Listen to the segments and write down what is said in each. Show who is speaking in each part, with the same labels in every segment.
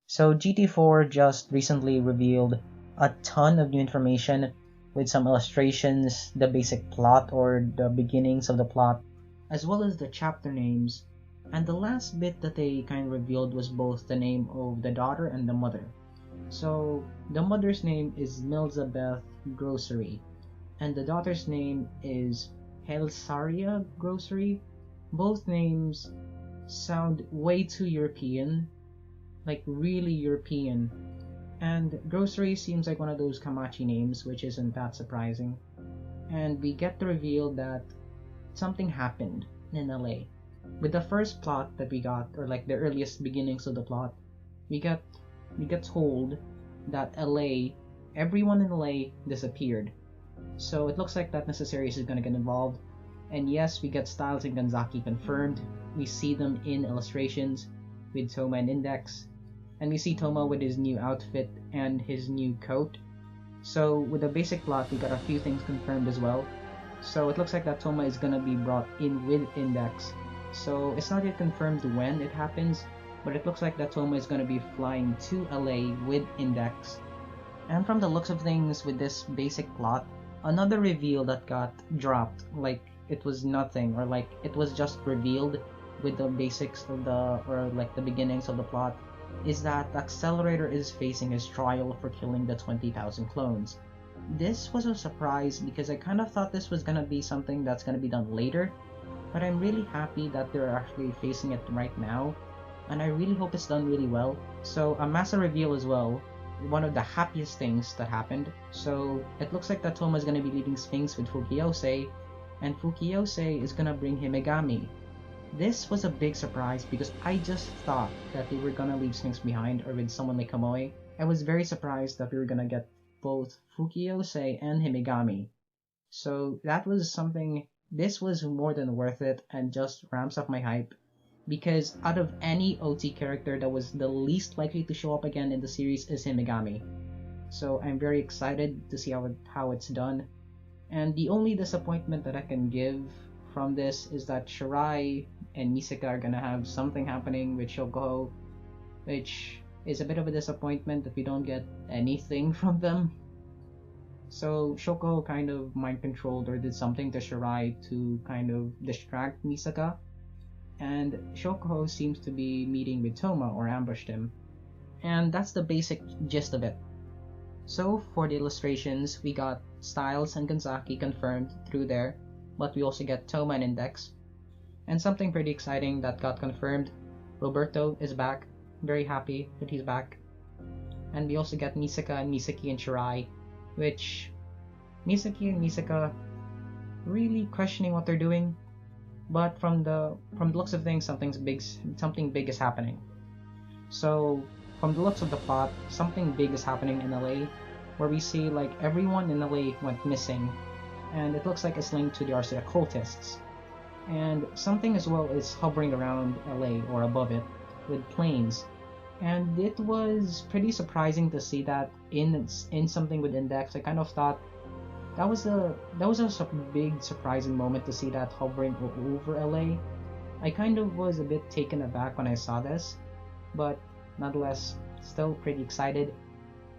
Speaker 1: So GT4 just recently revealed a ton of new information with some illustrations, the basic plot or the beginnings of the plot, as well as the chapter names. And the last bit that they kind of revealed was both the name of the daughter and the mother. So the mother's name is Milzabeth Grocery, and the daughter's name is Helsaria Grocery. Both names sound way too European, like really European. And Grocery seems like one of those Kamachi names, which isn't that surprising. And we get the reveal that something happened in LA. With the first plot that we got, or like the earliest beginnings of the plot, we got we get told that LA, everyone in LA disappeared. So it looks like that Necessaries is gonna get involved. And yes, we get Styles and Ganzaki confirmed. We see them in illustrations with Toma and Index. And we see Toma with his new outfit and his new coat. So with the basic plot, we got a few things confirmed as well. So it looks like that Toma is gonna be brought in with Index. So it's not yet confirmed when it happens, but it looks like that Toma is gonna be flying to LA with Index. And from the looks of things with this basic plot, another reveal that got dropped, like it was nothing, or like it was just revealed with the basics of the, or like the beginnings of the plot, is that Accelerator is facing his trial for killing the 20,000 clones. This was a surprise because I kind of thought this was gonna be something that's gonna be done later, but I'm really happy that they're actually facing it right now, and I really hope it's done really well. So a massive reveal as well, one of the happiest things that happened. So it looks like that Toma is gonna be leading Sphinx with Fukiyose, and Fukiyose is gonna bring Himegami. This was a big surprise because I just thought that they were gonna leave Sphinx behind or with someone like Kamui. I was very surprised that we were gonna get both Fukiyose and Himegami. So that was something, this was more than worth it and just ramps up my hype because out of any OT character that was the least likely to show up again in the series is Himegami. So I'm very excited to see how it's done. And the only disappointment that I can give from this is that Shirai and Misaka are gonna have something happening with Shoko, which is a bit of a disappointment that we don't get anything from them. So Shoko kind of mind controlled or did something to Shirai to kind of distract Misaka, and Shoko seems to be meeting with Toma or ambushed him. And that's the basic gist of it. So for the illustrations, we got Styles and Ganzaki confirmed through there, but we also get Toma and Index. And something pretty exciting that got confirmed, Roberto is back. Very happy that he's back. And we also get Misaka and Misaki and Shirai, which Misaki and Misaka really questioning what they're doing, but from the looks of things, something big is happening. So from the looks of the plot, something big is happening in LA, where we see like everyone in LA went missing, and it looks like it's linked to the Arcea cultists. And something as well is hovering around LA or above it with planes. And it was pretty surprising to see that in something with Index. I kind of thought that was a big surprising moment to see that hovering over LA. I kind of was a bit taken aback when I saw this, but nonetheless, still pretty excited.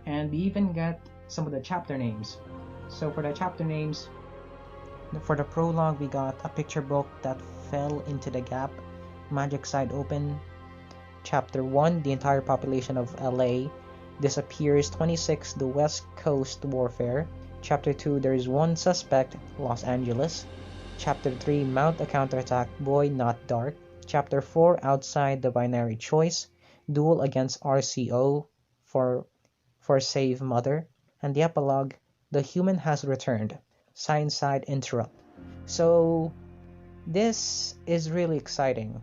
Speaker 1: And we even get some of the chapter names. So for the chapter names, for the prologue, we got a picture book that fell into the gap, Magic Side Open. Chapter 1, the entire population of LA disappears. 26, the West Coast Warfare. Chapter 2, there is one suspect, Los Angeles. Chapter 3, mount a counterattack, boy not dark. Chapter 4, outside the binary choice, duel against RCO for save mother. And the epilogue, the human has returned, sign side interrupt. So this is really exciting.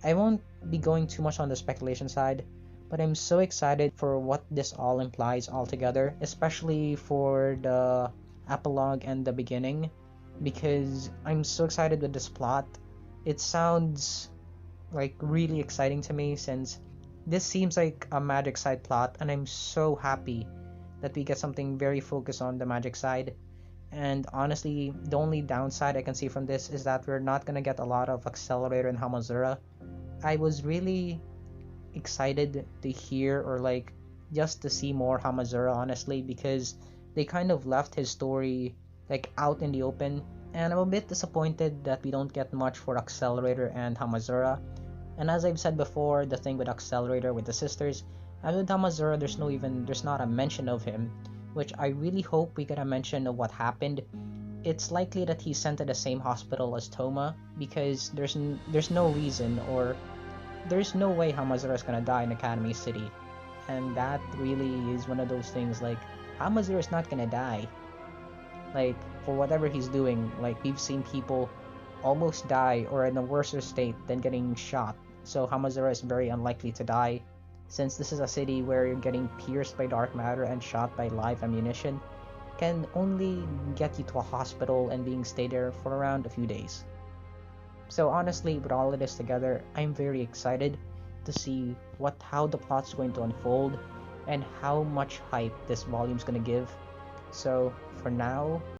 Speaker 1: I won't be going too much on the speculation side, but I'm so excited for what this all implies altogether, especially for the epilogue and the beginning, because I'm so excited with this plot. It sounds like really exciting to me since this seems like a magic side plot, and I'm so happy that we get something very focused on the magic side. And honestly, the only downside I can see from this is that we're not gonna get a lot of Accelerator and Hamazura. I was really excited to hear or like just to see more Hamazura, honestly, because they kind of left his story like out in the open, and I'm a bit disappointed that we don't get much for Accelerator and Hamazura. And as I've said before, the thing with Accelerator with the sisters, and with Hamazura, there's not a mention of him, which I really hope we get a mention of what happened. It's likely that he's sent to the same hospital as Toma because there's no reason or there's no way Hamazura is gonna die in Academy City, and that really is one of those things like Hamazura is not gonna die. Like for whatever he's doing, like we've seen people almost die or in a worse state than getting shot. So Hamazura is very unlikely to die, since this is a city where you're getting pierced by dark matter and shot by live ammunition can only get you to a hospital and being stayed there for around a few days. So honestly, with all of this together, I'm very excited to see how the plot's going to unfold and how much hype this volume's gonna give. So for now,